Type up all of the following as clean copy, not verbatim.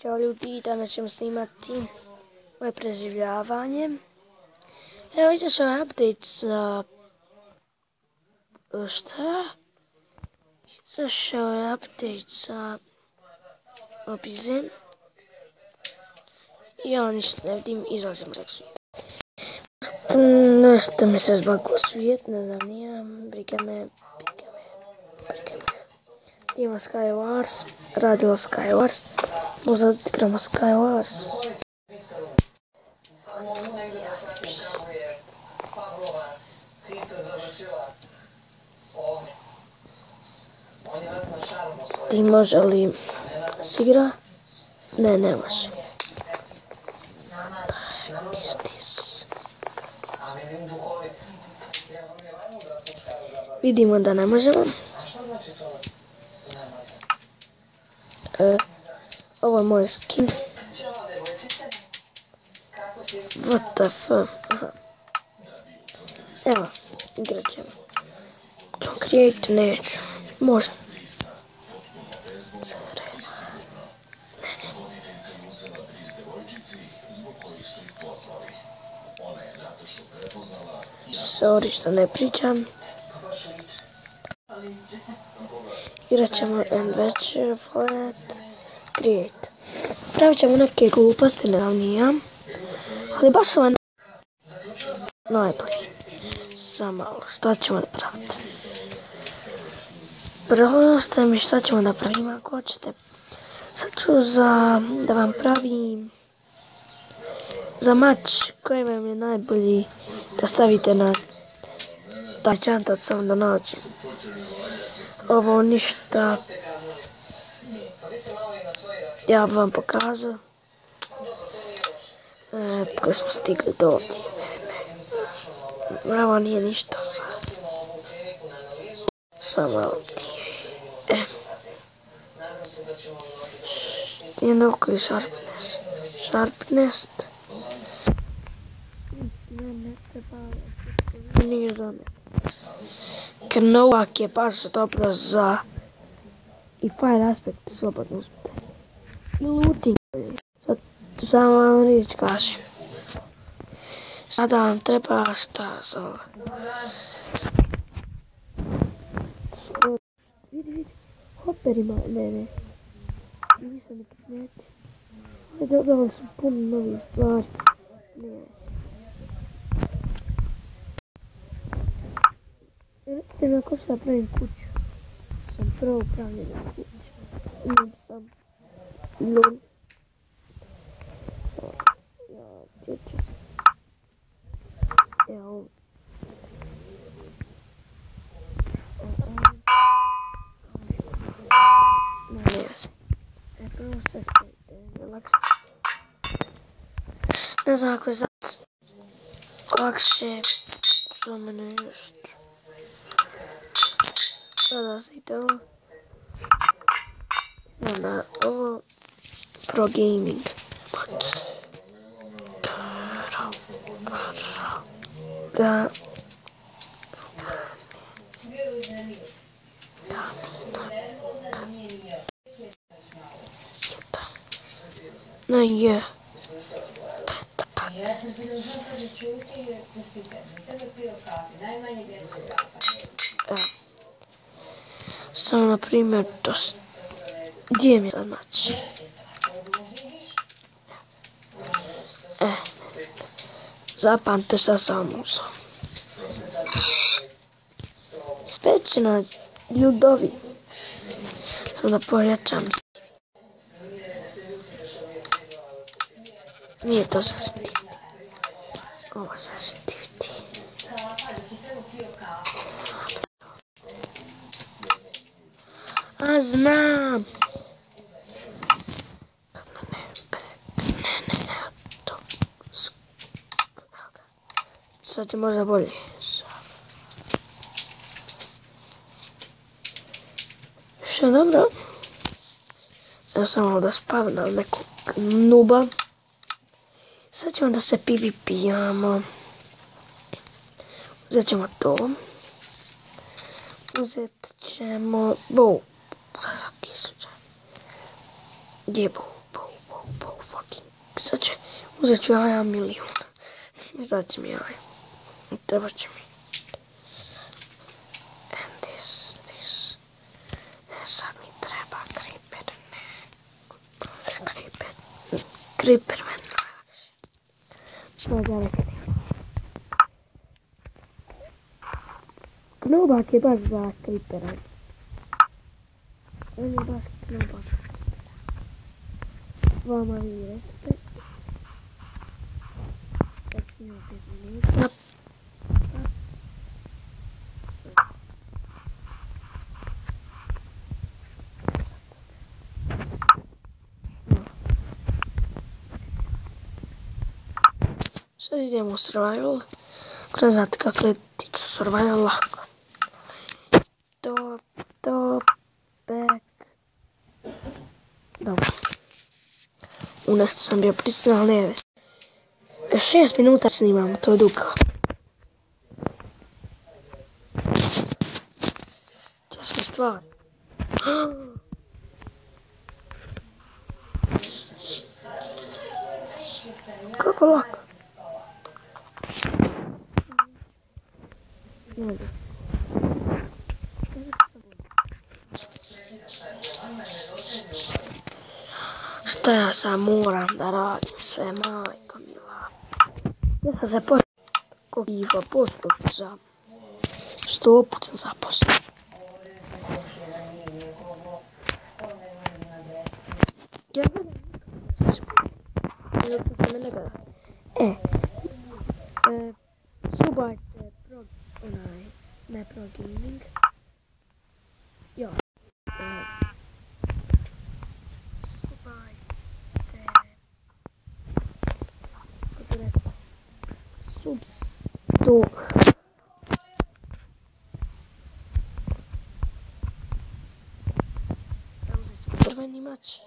Ćao ljudi, danas ćemo snimati moje preživljavanje. Evo, izašao je update za... Šta? Izašao je update za... Obizen. I ja ništa ne vidim, izlazim za svijet. Nešto mi se zbagao svijet, ne znam, nije. Briga me. Ima Skywars, radilo Skywars. Možda igramo Skywars. Ti može li se igra? Ne, ne može. Vidimo da ne možemo. Ovo je moj skin. What the fuck? Evo, igrat ćemo. Ću create, neću. Može. Sorry što ne pričam. Igrat ćemo adventure, flat, create. Pravit ćemo neke gluposti, ne znam nije. Ali baš ovo je najbolji. Samo malo, šta ćemo napraviti? Prvo ste mi šta ćemo napraviti, ako hoćete. Sad ću da vam pravim za mač koji vam je najbolji da stavite na taj čantac samo da nađem. Ovo ništa. Ja bi vam pokazao. Tako smo stigli do ovdje. Ovo nije ništa sad. Samo ovdje. Nije okoli sharpness. Ne treba. Nije za me. Knowak je baš dobro za i file aspect slobodno uzmite. I looting. Sad tu samo vam riječ kažem. Sada vam treba šta za... Vidi. Hopper ima, ne. Nisam ni primijetio. Ali dodali su puno novih stvari. Ne. Recite mi ako šta pravim kuću. Sam prvo upravljena kuću. Imam sam lol. Ja, djeću. Evo. Ne se. Prvo sve ste lakše. Ne znam ako je za lakše. Što mene još. Sada vidite ovo. Onda ovo. Pro gaming. Da. No je. Samo na primjer gdje mi je sad mač? Zapamte šta sam uzao. Spečena ljudovi. Samo da pojačam. Nije to zaštiti. Ovo zaštiti. A znam. Ne, to. Sad će možda bolje. Što je dobro. Ja sam malo da spavnam nekog nuba. Sad ćemo da se PvP-jamo. Uzet ćemo to. Uzet ćemo bow. Za svaki slučaj. Gdje je bow? sad će, uzet ću ja 1 milion. I sad će mi jaj. Treba će mi. And this. Sad mi treba creeper, ne. Creeper meni najlakše. Možda nekada. Knobak je baš za creepera. On je baš knobak. Vama vi recite. Recimo 5 minuta. Sad idemo u survival. Ko znate kako je tiču survival lako. Back. Dobro. U nešto sam bio prisutna, ali ne već. 6 minuta snimamo, to je dugo. To su stvari. Kako lako. Šta ja sad moram da radim sve, majko mila. Ja sam se poslao za 100 put sam zaposlao. Ja gledam. Subajte ne pro gaming. Ja. Subs to prveni mač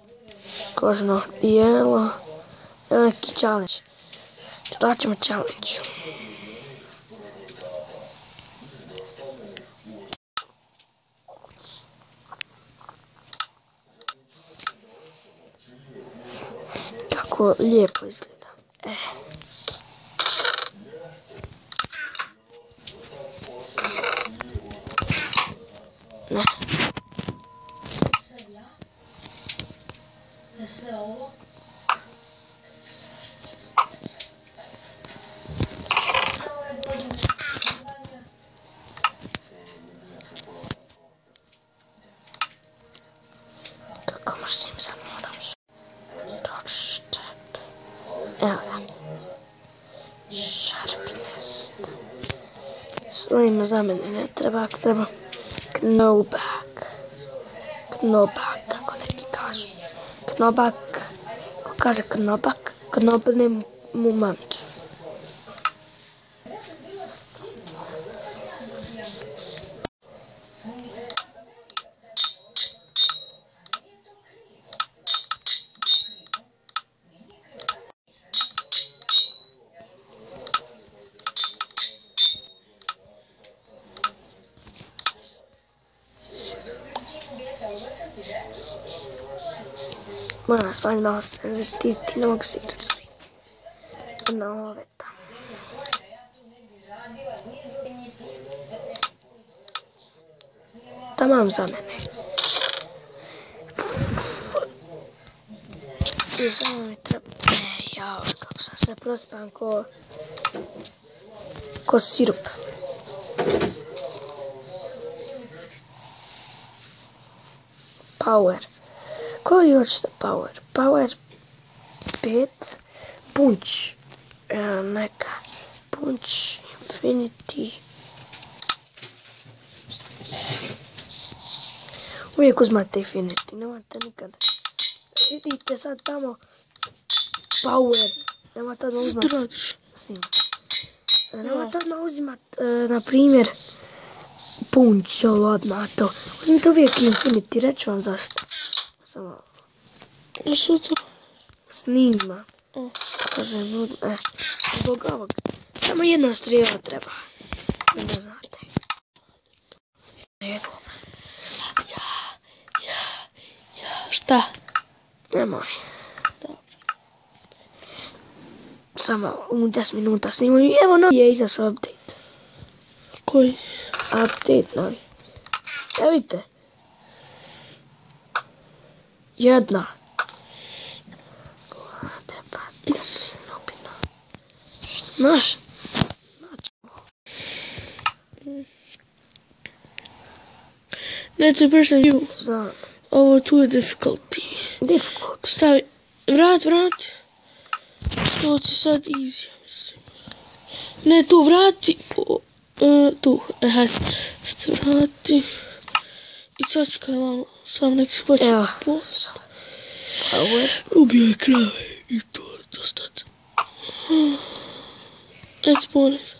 kožno dijelo, evo neki challenge, raćemo challenge. Kako lijepo izgleda. Ne. Kako možda im sad moram evo ga. Sharpness. Slima za mene ne treba, ako treba knobak. Knobak, kako neki kažu. Knobak, ko kaže knobak, knobne mu mamicu. Moram smanjiti malo senzitiviti, ne mogu se igrati s ovim. Na ove tamo. Tamam za mene. I samo mi treba... jao, kako sam se prospan ko sirup. Power. Koji hoćete power? Power 5. Punch. Neka. Punch. Infinity. Uvijek uzmate Infinity. Nemate nikada. Vidite sad tamo. Power. Nemate odmah uzmati. Nemate odmah uzimati, na primjer, Punch. Ovo odmah to. Uzmite uvijek Infinity. Reću vam zašto. Samo... što to? Snima. Kažem, zbog ovog. Samo jedna strijela treba. Ne znate. Šta? Nemoj. samo u 10 minuta snimaju i evo novi je izašao update. Koji? Update novi. Evo vidite. Jedna. Znaš? Neće prešli view. Znam. Ovo tu je difficulty. Difficult. Stavi. Vrat. To će sad easy, mislim. Ne, tu vrati. Tu. Hajde. Sad vrati. I sačekaj malo. Sam nek se počne. Evo. Ubijaj krave. I to je dosta. Eto ponez.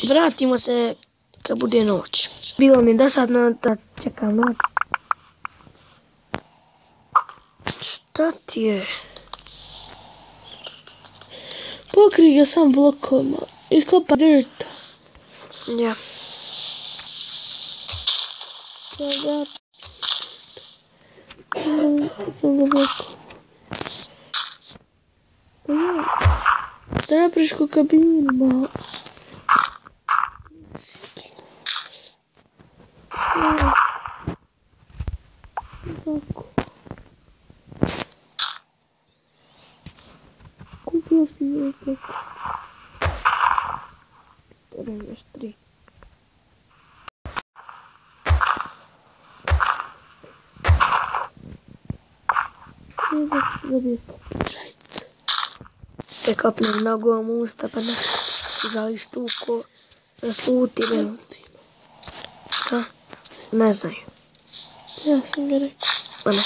Vratimo se kad bude noć. Bilo mi dosadno da čekam noć. Šta ti je? Pokri ga sam blokovima. Iskopa dirta. Ja. Sada. Sam ga blokovima. Da napriš ko kabinu malo. Tako. Kupio si je tako. Trebam još 3. Treba dobije copyright. Prekopnem nogom usta pa ne žališ tuko. Rasluti ne. Ha? Ne znaju. Ja sam ga rekao. Ma ne.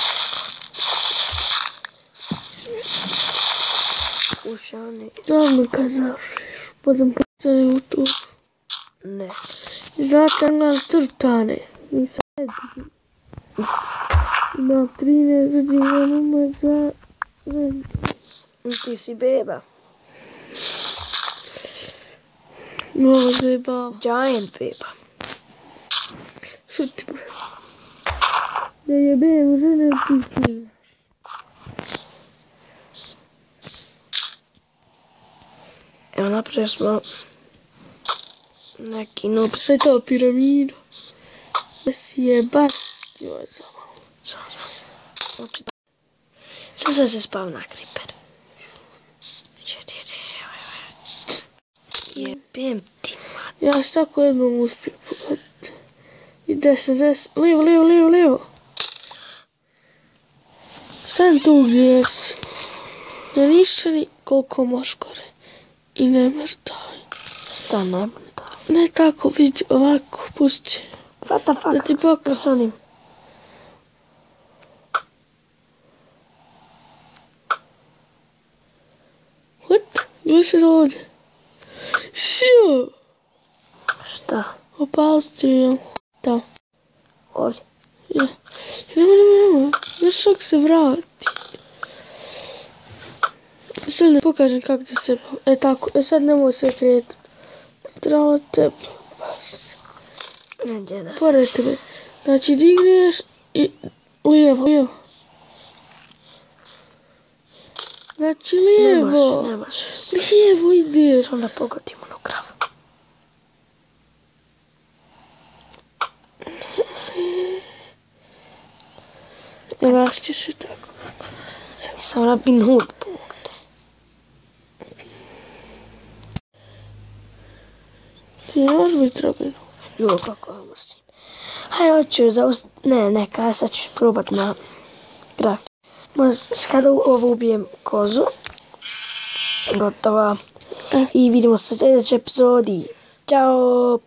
Ušani. Znam mi kad završiš. Budem pitali u tu. Ne. Znate, imam crtane. Nisam jedin. Imam 13 godina, imam za... Ti si beba. Ovo zajebava. Giant beba. Šuti bre. Da jebem žene ti ti. Evo napravili smo neki noob. Sve je to piramida. Da si jebat. Joj, samo. Znači, sad se spavna creeper. Jebem ti, man. Ja sam tako jednom uspio pogoditi. I 10. Lijevo. Stan tu gdje jesi. Ne ništa koliko možeš gore. I ne mrtaj. Šta ne mrtaj? Ne tako, vidi, ovako, pusti. What the fuck? Da ti pokažem. S onim. What? Gdje si ovdje? Sio! Šta? Opali si jel? Tamo. Ovdje. Ja. Nema. Još šok se vrati. Sad ne pokažem kako da se... tako. Sad nemoj se kretat. Travo te... Ne, gdje da se... Pored tebe. Znači digneš i... Lijevo. Znači lijevo. Ne može. Lijevo ide. Samo da pogodimo onu kravu. Ne vašćeš i tako. Sam Robin Hood pukte. Ti ne možeš biti Robin Hood. Jo, kako je mrzim. Hajde, hoću neka, sad ću probat na graf. Kada ovo ubijem kozu. Gotova. I vidimo se u sljedećoj epizodi. Ćao!